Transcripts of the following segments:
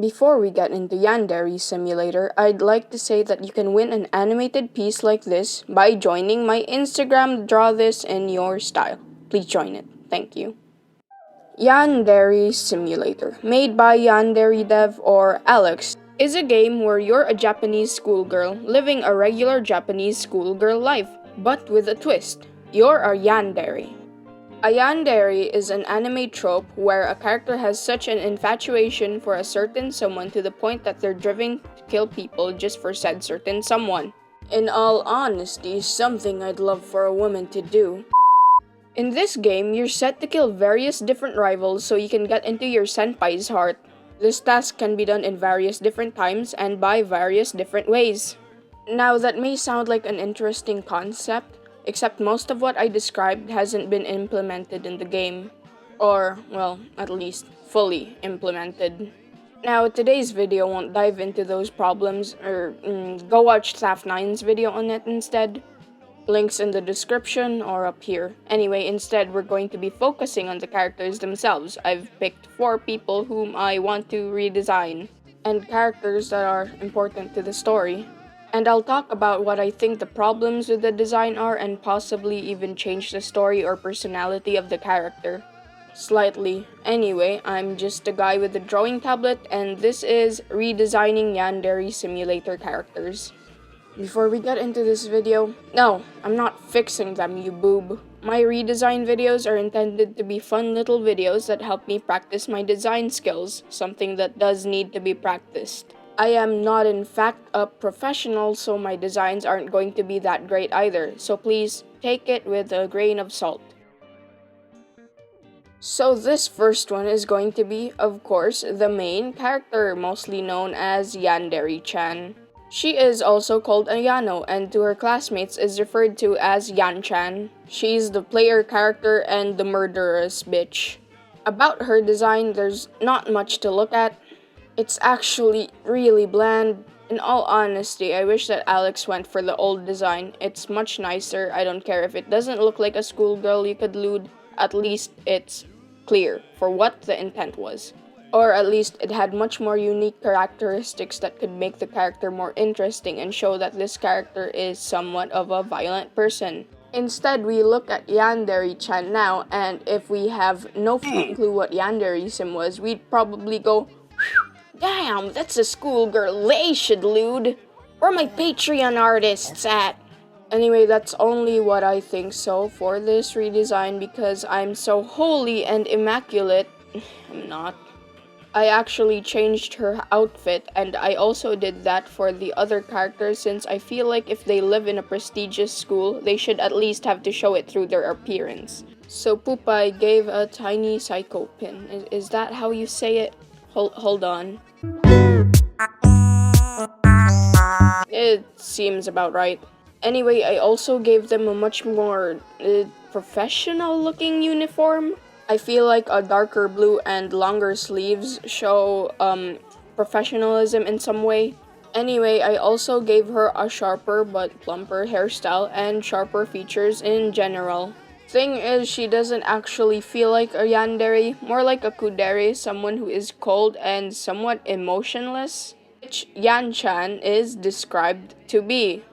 Before we get into Yandere Simulator, I'd like to say that you can win an animated piece like this by joining my Instagram Draw This in Your Style. Please join it. Thank you. Yandere Simulator, made by Yandere Dev or Alex, is a game where you're a Japanese schoolgirl living a regular Japanese schoolgirl life, but with a twist. You're a Yandere. A yandere is an anime trope where a character has such an infatuation for a certain someone to the point that they're driven to kill people just for said certain someone. In all honesty, something I'd love for a woman to do. In this game, you're set to kill various different rivals so you can get into your senpai's heart. This task can be done in various different times and by various different ways. Now, that may sound like an interesting concept, except most of what I described hasn't been implemented in the game. Or, well, at least fully implemented. Now, today's video won't dive into those problems, or go watch Saf9's video on it instead. Links in the description or up here. Anyway, instead we're going to be focusing on the characters themselves. I've picked 4 people whom I want to redesign, and characters that are important to the story. And I'll talk about what I think the problems with the design are and possibly even change the story or personality of the character. Slightly. Anyway, I'm just a guy with a drawing tablet and this is Redesigning Yandere Simulator Characters. Before we get into this video, no, I'm not fixing them, you boob. My redesign videos are intended to be fun little videos that help me practice my design skills, something that does need to be practiced. I am not in fact a professional, so my designs aren't going to be that great either, so please take it with a grain of salt. So this first one is going to be, of course, the main character, mostly known as Yandere-chan. She is also called Ayano, and to her classmates is referred to as Yan-chan. She's the player character and the murderous bitch. About her design, there's not much to look at. It's actually really bland. In all honesty, I wish that Alex went for the old design. It's much nicer. I don't care if it doesn't look like a schoolgirl you could lewd. At least it's clear for what the intent was. Or at least it had much more unique characteristics that could make the character more interesting and show that this character is somewhat of a violent person. Instead, we look at Yandere-chan now, and if we have no clue what Yandere-sim was, we'd probably go, damn, that's a schoolgirl they should lewd. Where are my Patreon artists at? Anyway, that's only what I think so for this redesign because I'm so holy and immaculate. I'm not. I actually changed her outfit, and I also did that for the other characters since I feel like if they live in a prestigious school, they should at least have to show it through their appearance. So Pupai gave a tiny psycho pin. Is that how you say it? Hold on. It seems about right. Anyway, I also gave them a much more professional-looking uniform. I feel like a darker blue and longer sleeves show professionalism in some way. Anyway, I also gave her a sharper but plumper hairstyle and sharper features in general. Thing is, she doesn't actually feel like a yandere, more like a kudere, someone who is cold and somewhat emotionless, which Yan-chan is described to be.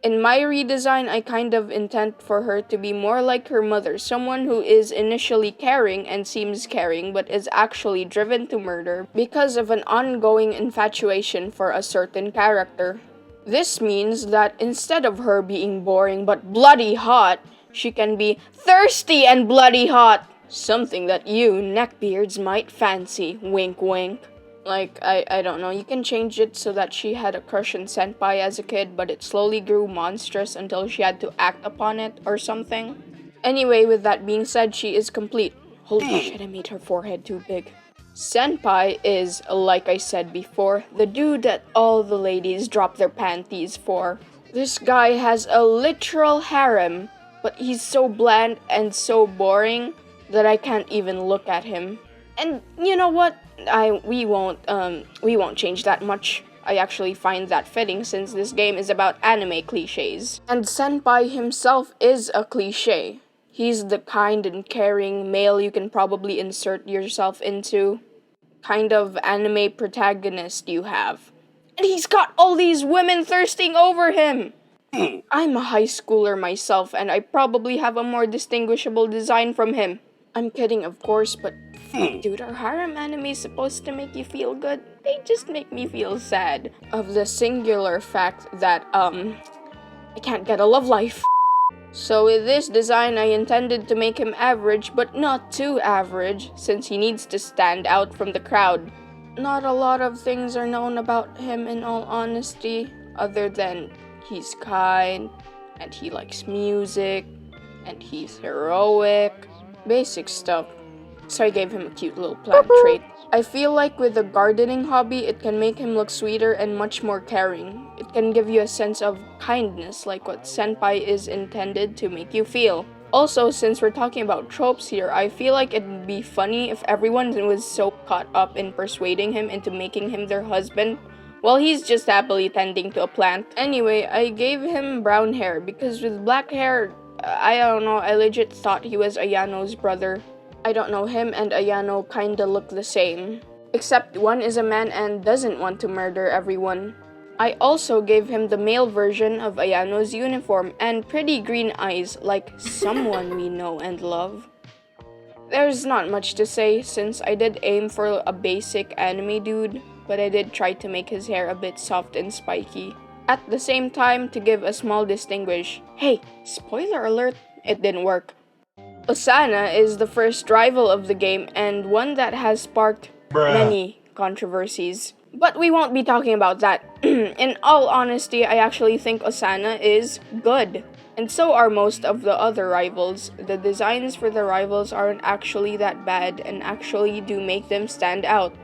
In my redesign, I kind of intend for her to be more like her mother, someone who is initially caring and seems caring but is actually driven to murder because of an ongoing infatuation for a certain character. This means that instead of her being boring but bloody hot, she can be thirsty and bloody hot, something that you neckbeards might fancy, wink wink. Like, I don't know, you can change it so that she had a crush on Senpai as a kid, but it slowly grew monstrous until she had to act upon it or something. Anyway, with that being said, she is complete. Holy shit, I made her forehead too big. Senpai is, like I said before, the dude that all the ladies drop their panties for. This guy has a literal harem, but he's so bland and so boring that I can't even look at him. And you know what? We won't change that much. I actually find that fitting since this game is about anime cliches. And Senpai himself is a cliche. He's the kind and caring male you can probably insert yourself into. kind of anime protagonist you have. And he's got all these women thirsting over him! I'm a high schooler myself, and I probably have a more distinguishable design from him. I'm kidding, of course, but dude, are harem anime supposed to make you feel good? They just make me feel sad. Of the singular fact that, I can't get a love life. So with this design, I intended to make him average, but not too average, since he needs to stand out from the crowd. Not a lot of things are known about him in all honesty, other than he's kind, and he likes music, and he's heroic. Basic stuff. So I gave him a cute little plant trait. I feel like with a gardening hobby, it can make him look sweeter and much more caring. It can give you a sense of kindness, like what Senpai is intended to make you feel. Also, since we're talking about tropes here, I feel like it'd be funny if everyone was so caught up in persuading him into making him their husband, while he's just happily tending to a plant. Anyway, I gave him brown hair, because with black hair, I don't know, I legit thought he was Ayano's brother. I don't know, him and Ayano kinda look the same. Except one is a man and doesn't want to murder everyone. I also gave him the male version of Ayano's uniform and pretty green eyes like someone we know and love. There's not much to say since I did aim for a basic anime dude, but I did try to make his hair a bit soft and spiky. At the same time, to give a small distinguish. Hey, spoiler alert, it didn't work. Asana is the first rival of the game and one that has sparked many controversies. But we won't be talking about that. In all honesty, I actually think Asana is good. And so are most of the other rivals. The designs for the rivals aren't actually that bad and actually do make them stand out.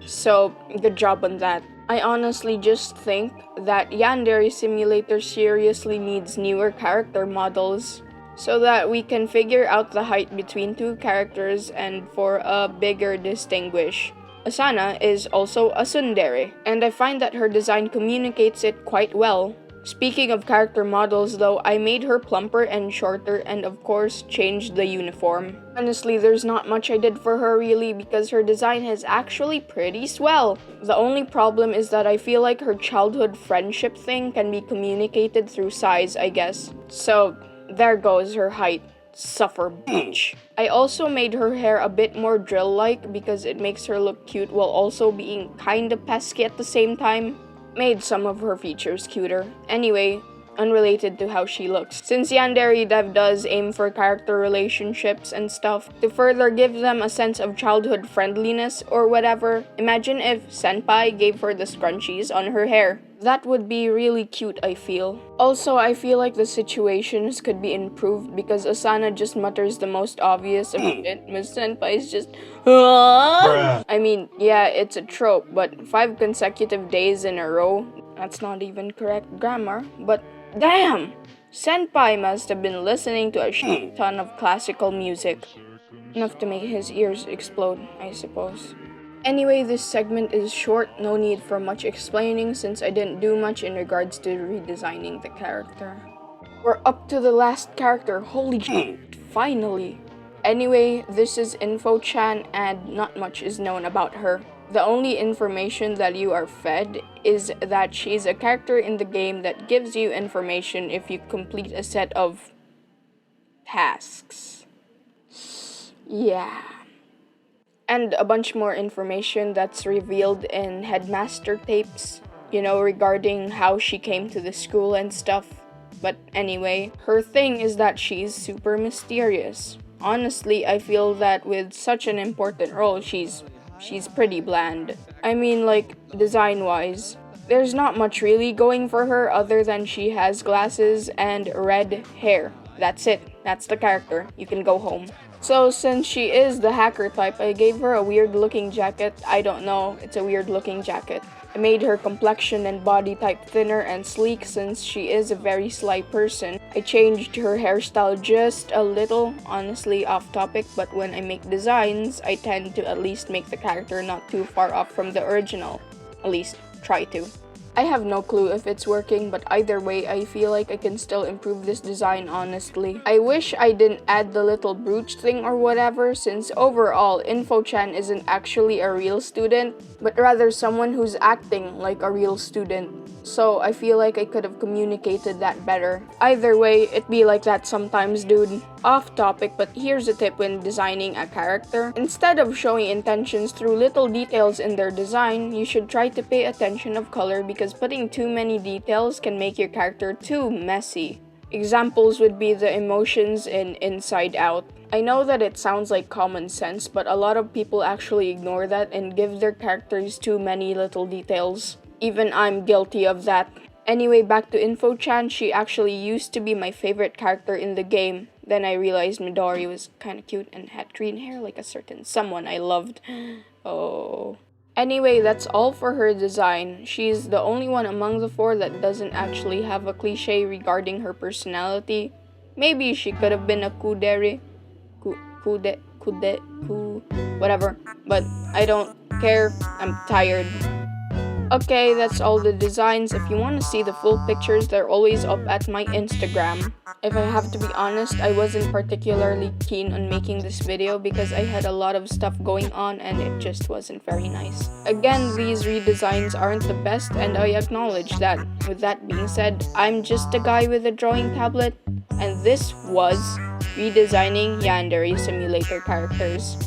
So, good job on that. I honestly just think that Yandere Simulator seriously needs newer character models, so that we can figure out the height between two characters and for a bigger distinguish. Asana is also a tsundere, and I find that her design communicates it quite well. Speaking of character models though, I made her plumper and shorter and of course changed the uniform. Honestly, there's not much I did for her really because her design is actually pretty swell. The only problem is that I feel like her childhood friendship thing can be communicated through size, I guess. So, there goes her height. Suffer, bitch. I also made her hair a bit more drill-like because it makes her look cute while also being kinda pesky at the same time. Made some of her features cuter. Anyway, unrelated to how she looks. Since Yandere Dev does aim for character relationships and stuff to further give them a sense of childhood friendliness or whatever, imagine if Senpai gave her the scrunchies on her hair. That would be really cute, I feel. Also, I feel like the situations could be improved because Asana just mutters the most obvious of shit. Miss Senpai is just, "Ah!" I mean, yeah, it's a trope, but 5 consecutive days in a row, that's not even correct grammar, but damn! Senpai must have been listening to a shit ton of classical music. Enough to make his ears explode, I suppose. Anyway, this segment is short, no need for much explaining since I didn't do much in regards to redesigning the character. We're up to the last character, holy shit, finally! Anyway, this is Info-chan and not much is known about her. The only information that you are fed is that she's a character in the game that gives you information if you complete a set of tasks. Yeah. And a bunch more information that's revealed in headmaster tapes, you know, regarding how she came to the school and stuff. But anyway, her thing is that she's super mysterious. Honestly, I feel that with such an important role, she's pretty bland. I mean, like, design-wise. There's not much really going for her other than she has glasses and red hair. That's it. That's the character. You can go home. So, since she is the hacker type, I gave her a weird-looking jacket. I don't know, it's a weird-looking jacket. I made her complexion and body type thinner and sleek since she is a very sly person. I changed her hairstyle just a little, honestly off topic, but when I make designs, I tend to at least make the character not too far off from the original. At least, try to. I have no clue if it's working, but either way, I feel like I can still improve this design honestly. I wish I didn't add the little brooch thing or whatever, since overall, Info-chan isn't actually a real student, but rather someone who's acting like a real student. So I feel like I could have communicated that better. Either way, it be like that sometimes, dude. Off topic, but here's a tip when designing a character. Instead of showing intentions through little details in their design, you should try to pay attention of color because putting too many details can make your character too messy. Examples would be the emotions in Inside Out. I know that it sounds like common sense, but a lot of people actually ignore that and give their characters too many little details. Even I'm guilty of that. Anyway, back to Info-chan, she actually used to be my favorite character in the game. Then I realized Midori was kinda cute and had green hair like a certain someone I loved. Oh. Anyway, that's all for her design. She's the only one among the four that doesn't actually have a cliche regarding her personality. Maybe she could have been a kudere, whatever. But I don't care, I'm tired. Okay, that's all the designs. If you want to see the full pictures, they're always up at my Instagram. If I have to be honest, I wasn't particularly keen on making this video because I had a lot of stuff going on and it just wasn't very nice. Again, these redesigns aren't the best and I acknowledge that. With that being said, I'm just a guy with a drawing tablet and this was Redesigning Yandere Simulator Characters.